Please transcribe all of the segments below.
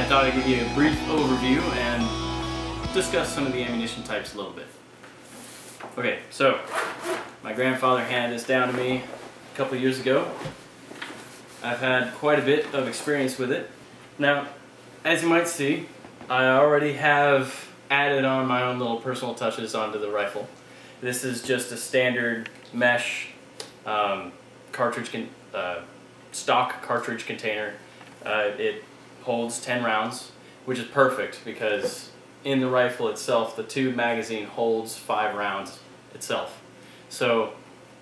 thought I'd give you a brief overview and discuss some of the ammunition types a little bit. Okay, so my grandfather handed this down to me a couple years ago. I've had quite a bit of experience with it. Now, as you might see, I already have added on my own little personal touches onto the rifle. This is just a standard mesh stock cartridge container. It holds 10 rounds, which is perfect because in the rifle itself, the tube magazine holds 5 rounds itself. So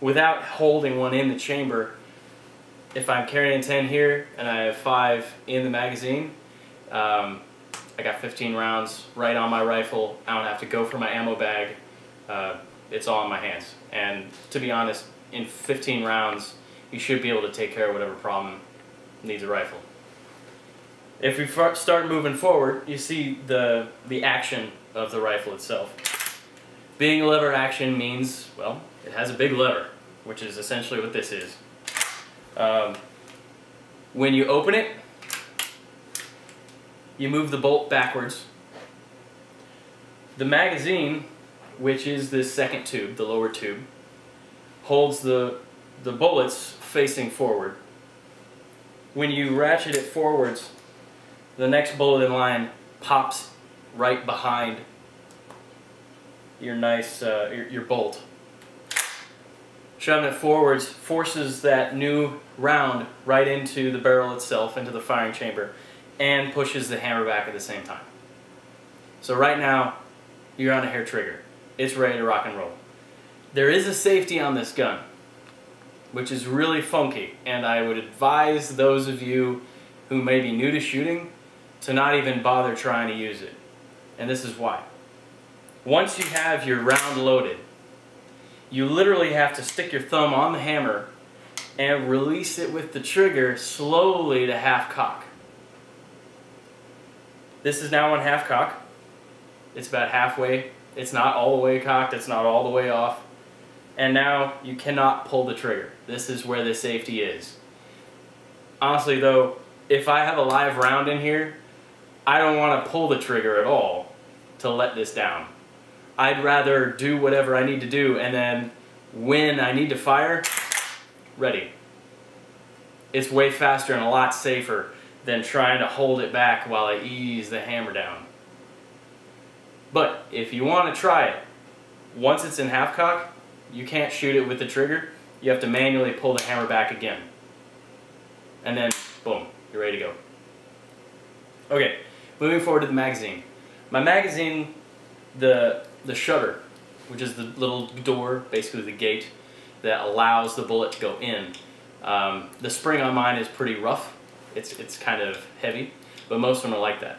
without holding one in the chamber, if I'm carrying 10 here and I have 5 in the magazine, I got 15 rounds right on my rifle. I don't have to go for my ammo bag. It's all in my hands. And to be honest, in 15 rounds, you should be able to take care of whatever problem needs a rifle. If we start moving forward, you see the action of the rifle itself. Being a lever action means, well, it has a big lever, which is essentially what this is. When you open it, you move the bolt backwards. The magazine, which is this second tube, the lower tube, holds the bullets facing forward. When you ratchet it forwards, the next bullet in line pops right behind your nice your bolt. Shoving it forwards forces that new round right into the barrel itself, into the firing chamber, and pushes the hammer back at the same time. So right now, you're on a hair trigger. It's ready to rock and roll. There is a safety on this gun, which is really funky, and I would advise those of you who may be new to shooting to not even bother trying to use it. And this is why. Once you have your round loaded, you literally have to stick your thumb on the hammer and release it with the trigger slowly to half cock. This is now on half cock. It's about halfway. It's not all the way cocked, it's not all the way off. And now you cannot pull the trigger. This is where the safety is. Honestly though, if I have a live round in here, I don't want to pull the trigger at all to let this down. I'd rather do whatever I need to do, and then when I need to fire, ready. It's way faster and a lot safer than trying to hold it back while I ease the hammer down. But if you want to try it, once it's in half cock, you can't shoot it with the trigger. You have to manually pull the hammer back again. And then, boom, you're ready to go. Okay, moving forward to the magazine. My magazine, the shutter, which is the little door, basically the gate, that allows the bullet to go in. The spring on mine is pretty rough. It's kind of heavy, but most of them are like that.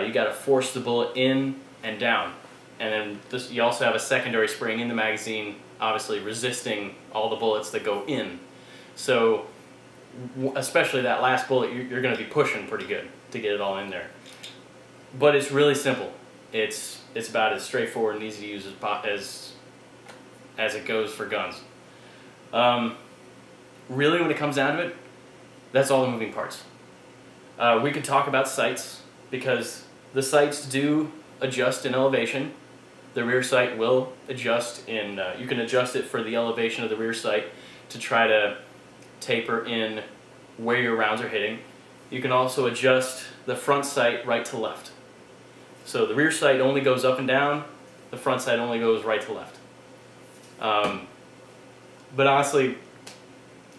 You got to force the bullet in and down. And then you also have a secondary spring in the magazine, obviously resisting all the bullets that go in. So, especially that last bullet, you're going to be pushing pretty good to get it all in there. But it's really simple. It's about as straightforward and easy to use as it goes for guns. Really, when it comes down to it, that's all the moving parts. We could talk about sights, because the sights do adjust in elevation. The rear sight will adjust in, you can adjust it for the elevation of the rear sight to try to taper in where your rounds are hitting. You can also adjust the front sight right to left. So the rear sight only goes up and down, the front sight only goes right to left. But honestly,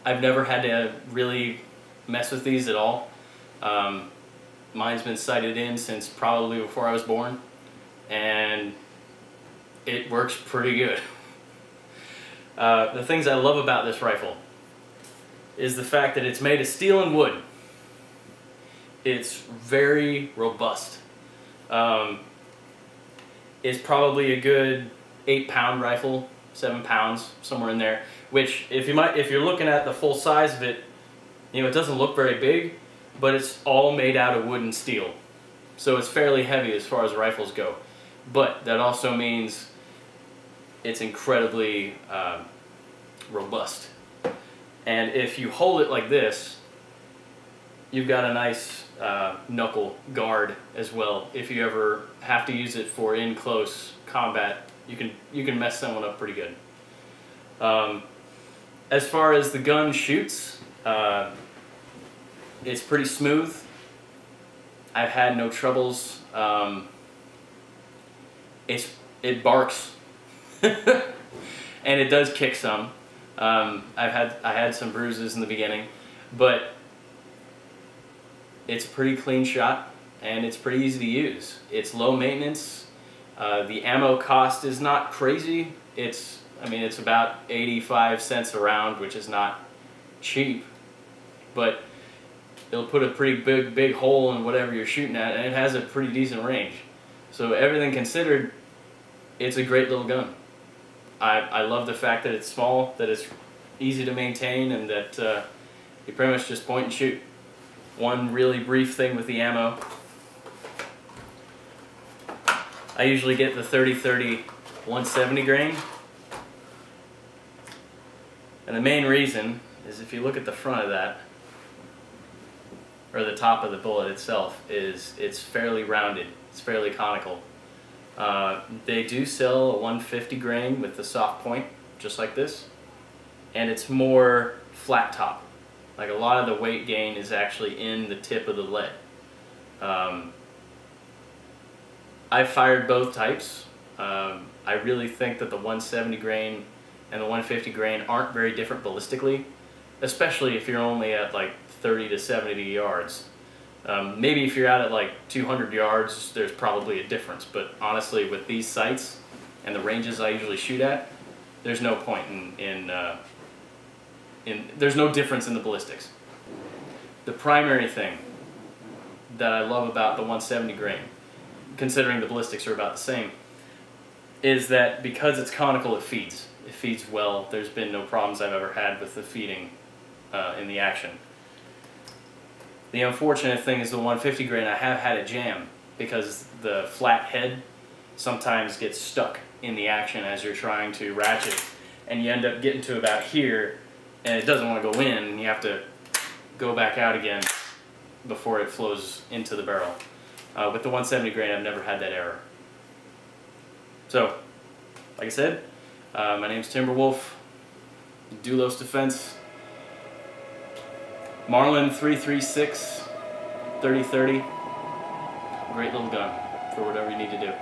I've never had to really mess with these at all. Mine's been sighted in since probably before I was born, and it works pretty good. The things I love about this rifle is the fact that it's made of steel and wood. It's very robust. It's probably a good 8-pound rifle, 7 pounds, somewhere in there. Which, if you're looking at the full size of it, you know, it doesn't look very big, but it's all made out of wood and steel. So it's fairly heavy as far as rifles go. But that also means it's incredibly robust. And if you hold it like this, you've got a nice knuckle guard as well. If you ever have to use it for in close combat, you can mess someone up pretty good. As far as the gun shoots, it's pretty smooth. I've had no troubles. It barks, and it does kick some. I had some bruises in the beginning, but it's a pretty clean shot, and it's pretty easy to use. It's low maintenance. The ammo cost is not crazy. It's about 85 cents a round, which is not cheap, but it'll put a pretty big hole in whatever you're shooting at, and it has a pretty decent range. So everything considered, it's a great little gun. I love the fact that it's small, that it's easy to maintain, and that you pretty much just point and shoot. One really brief thing with the ammo. I usually get the 30-30 170 grain. And the main reason is, if you look at the front of that, or the top of the bullet itself, is it's fairly rounded. It's fairly conical. They do sell a 150 grain with the soft point, just like this, and it's more flat top. Like, a lot of the weight gain is actually in the tip of the lead. I've fired both types. I really think that the 170 grain and the 150 grain aren't very different ballistically, especially if you're only at like 30 to 70 yards. Maybe if you're out at like 200 yards, there's probably a difference, but honestly, with these sights and the ranges I usually shoot at, there's no point there's no difference in the ballistics. The primary thing that I love about the 170 grain, considering the ballistics are about the same, is that because it's conical, it feeds. It feeds well. There's been no problems I've ever had with the feeding in the action. The unfortunate thing is the 150 grain, I have had it jam because the flat head sometimes gets stuck in the action as you're trying to ratchet, and you end up getting to about here and it doesn't want to go in, and you have to go back out again before it flows into the barrel. With the 170 grain, I've never had that error. So, like I said, my name's Timberwolf, Doulos Defense, Marlin 336 3030. Great little gun for whatever you need to do.